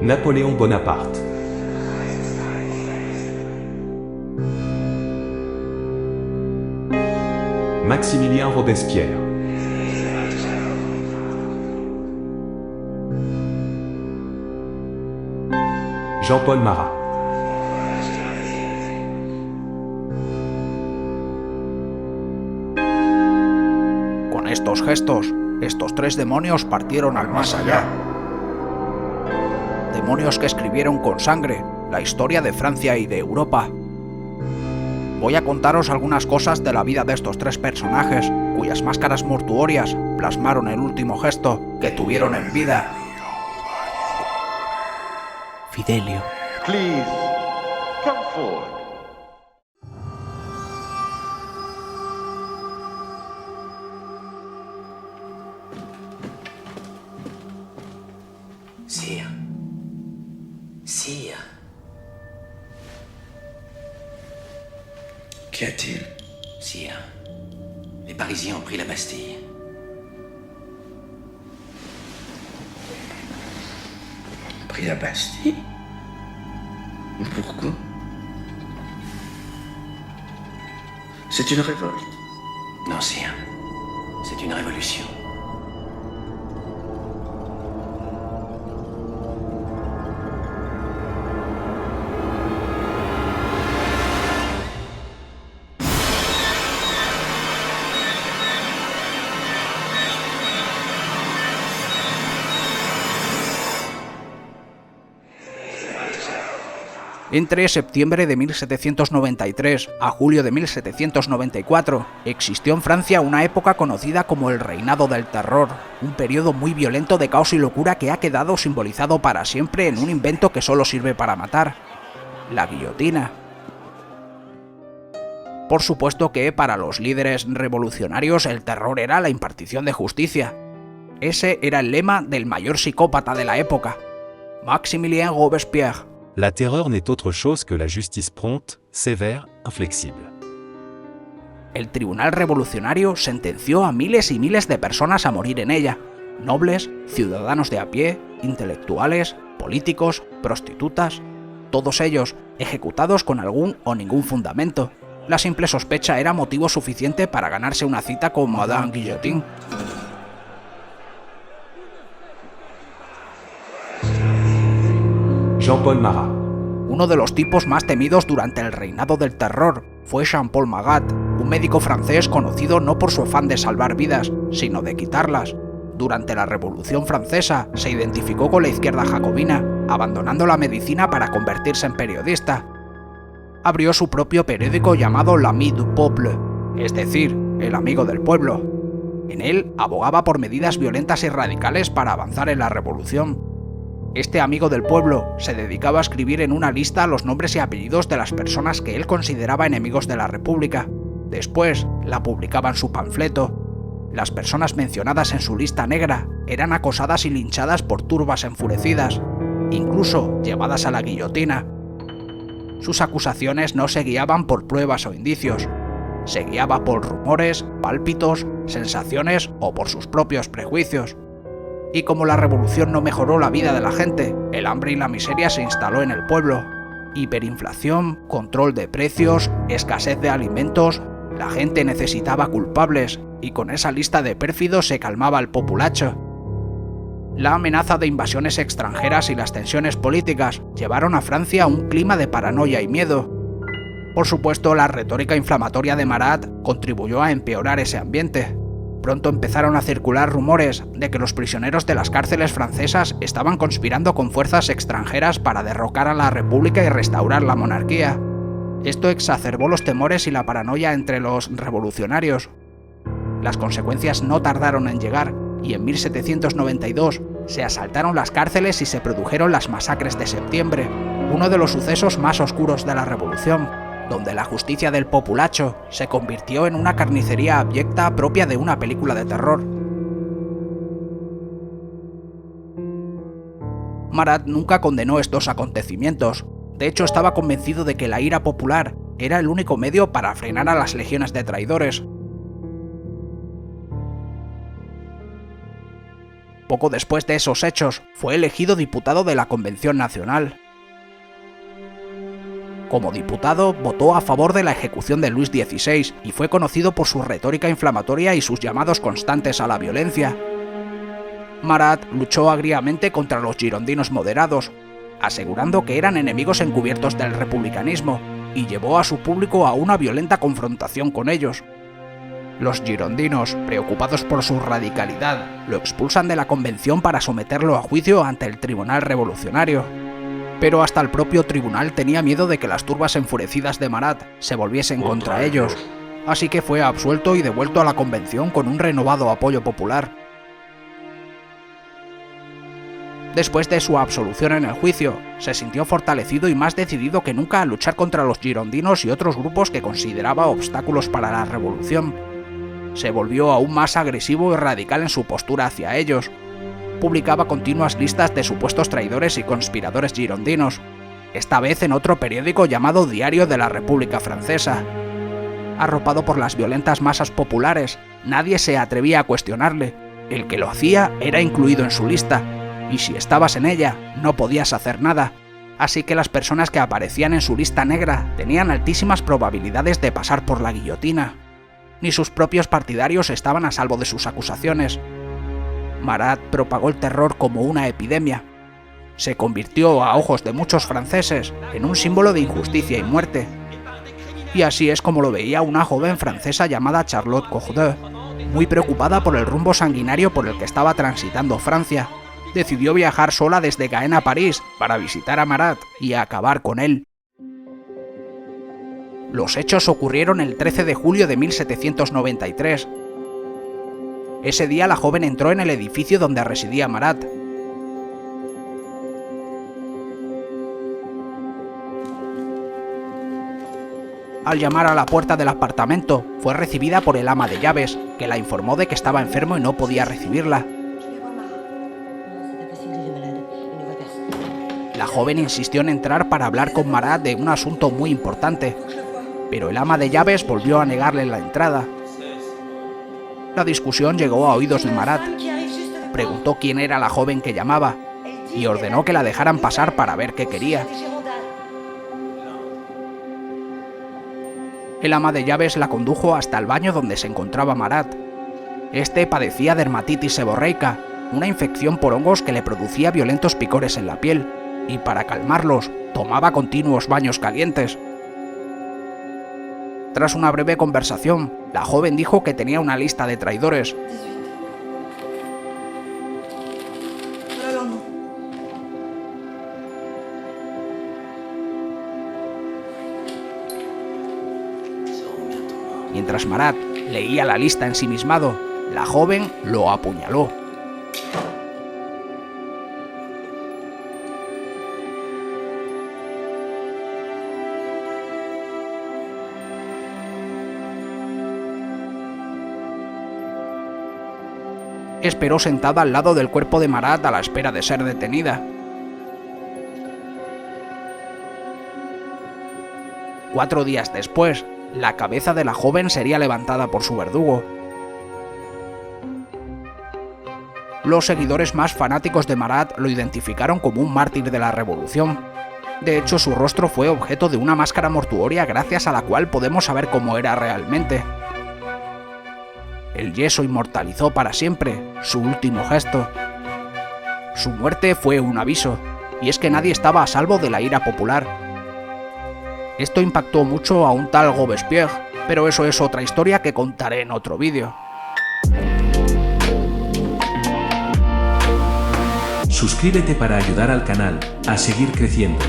Napoléon Bonaparte. Maximilien Robespierre. Jean-Paul Marat. Con estos gestos, estos tres demonios partieron al más allá. Demonios que escribieron con sangre la historia de Francia y de Europa. Voy a contaros algunas cosas de la vida de estos tres personajes, cuyas máscaras mortuorias plasmaron el último gesto que tuvieron en vida. Fidelio. Please, come forward. Sire. Sire. Qu'y a-t-il? Sire. Les Parisiens ont pris la Bastille. Pris la Bastille? Pourquoi? C'est une révolte. Non, sire. C'est une révolution. Entre septiembre de 1793 a julio de 1794 existió en Francia una época conocida como el Reinado del Terror, un periodo muy violento de caos y locura que ha quedado simbolizado para siempre en un invento que solo sirve para matar: la guillotina. Por supuesto que para los líderes revolucionarios el terror era la impartición de justicia. Ese era el lema del mayor psicópata de la época, Maximilien Robespierre. La terreur n'est autre chose que la justice prompte, sévère, inflexible. El tribunal revolucionario sentenció a miles y miles de personas a morir en ella: nobles, ciudadanos de a pie, intelectuales, políticos, prostitutas, todos ellos ejecutados con algún o ningún fundamento. La simple sospecha era motivo suficiente para ganarse una cita con Madame Guillotine. Jean-Paul Marat. Uno de los tipos más temidos durante el reinado del terror fue Jean-Paul Marat, un médico francés conocido no por su afán de salvar vidas, sino de quitarlas. Durante la Revolución Francesa se identificó con la izquierda jacobina, abandonando la medicina para convertirse en periodista. Abrió su propio periódico llamado L'Ami du Peuple, es decir, el amigo del pueblo. En él abogaba por medidas violentas y radicales para avanzar en la revolución. Este amigo del pueblo se dedicaba a escribir en una lista los nombres y apellidos de las personas que él consideraba enemigos de la República. Después la publicaba en su panfleto. Las personas mencionadas en su lista negra eran acosadas y linchadas por turbas enfurecidas, incluso llevadas a la guillotina. Sus acusaciones no se guiaban por pruebas o indicios, se guiaba por rumores, pálpitos, sensaciones o por sus propios prejuicios. Y como la revolución no mejoró la vida de la gente, el hambre y la miseria se instaló en el pueblo. Hiperinflación, control de precios, escasez de alimentos, la gente necesitaba culpables, y con esa lista de pérfidos se calmaba el populacho. La amenaza de invasiones extranjeras y las tensiones políticas llevaron a Francia a un clima de paranoia y miedo. Por supuesto, la retórica inflamatoria de Marat contribuyó a empeorar ese ambiente. Pronto empezaron a circular rumores de que los prisioneros de las cárceles francesas estaban conspirando con fuerzas extranjeras para derrocar a la República y restaurar la monarquía. Esto exacerbó los temores y la paranoia entre los revolucionarios. Las consecuencias no tardaron en llegar, y en 1792 se asaltaron las cárceles y se produjeron las masacres de septiembre, uno de los sucesos más oscuros de la revolución, donde la justicia del populacho se convirtió en una carnicería abyecta propia de una película de terror. Marat nunca condenó estos acontecimientos. De hecho, estaba convencido de que la ira popular era el único medio para frenar a las legiones de traidores. Poco después de esos hechos, fue elegido diputado de la Convención Nacional. Como diputado, votó a favor de la ejecución de Luis XVI y fue conocido por su retórica inflamatoria y sus llamados constantes a la violencia. Marat luchó agriamente contra los girondinos moderados, asegurando que eran enemigos encubiertos del republicanismo, y llevó a su público a una violenta confrontación con ellos. Los girondinos, preocupados por su radicalidad, lo expulsan de la convención para someterlo a juicio ante el Tribunal Revolucionario. Pero hasta el propio tribunal tenía miedo de que las turbas enfurecidas de Marat se volviesen contra ellos, así que fue absuelto y devuelto a la convención con un renovado apoyo popular. Después de su absolución en el juicio, se sintió fortalecido y más decidido que nunca a luchar contra los girondinos y otros grupos que consideraba obstáculos para la revolución. Se volvió aún más agresivo y radical en su postura hacia ellos. Publicaba continuas listas de supuestos traidores y conspiradores girondinos, esta vez en otro periódico llamado Diario de la República Francesa. Arropado por las violentas masas populares, nadie se atrevía a cuestionarle. El que lo hacía era incluido en su lista, y si estabas en ella, no podías hacer nada. Así que las personas que aparecían en su lista negra tenían altísimas probabilidades de pasar por la guillotina. Ni sus propios partidarios estaban a salvo de sus acusaciones. Marat propagó el terror como una epidemia. Se convirtió, a ojos de muchos franceses, en un símbolo de injusticia y muerte. Y así es como lo veía una joven francesa llamada Charlotte Corday. Muy preocupada por el rumbo sanguinario por el que estaba transitando Francia, decidió viajar sola desde Caen a París para visitar a Marat y acabar con él. Los hechos ocurrieron el 13 de julio de 1793. Ese día la joven entró en el edificio donde residía Marat. Al llamar a la puerta del apartamento, fue recibida por el ama de llaves, que la informó de que estaba enfermo y no podía recibirla. La joven insistió en entrar para hablar con Marat de un asunto muy importante, pero el ama de llaves volvió a negarle la entrada. La discusión llegó a oídos de Marat. Preguntó quién era la joven que llamaba y ordenó que la dejaran pasar para ver qué quería. El ama de llaves la condujo hasta el baño donde se encontraba Marat. Este padecía dermatitis seborreica, una infección por hongos que le producía violentos picores en la piel, y para calmarlos, tomaba continuos baños calientes. Tras una breve conversación, la joven dijo que tenía una lista de traidores. Mientras Marat leía la lista ensimismado, la joven lo apuñaló. Esperó sentada al lado del cuerpo de Marat a la espera de ser detenida. 4 días después, la cabeza de la joven sería levantada por su verdugo. Los seguidores más fanáticos de Marat lo identificaron como un mártir de la revolución. De hecho, su rostro fue objeto de una máscara mortuoria gracias a la cual podemos saber cómo era realmente. El yeso inmortalizó para siempre su último gesto. Su muerte fue un aviso, y es que nadie estaba a salvo de la ira popular. Esto impactó mucho a un tal Robespierre, pero eso es otra historia que contaré en otro vídeo. Suscríbete para ayudar al canal a seguir creciendo.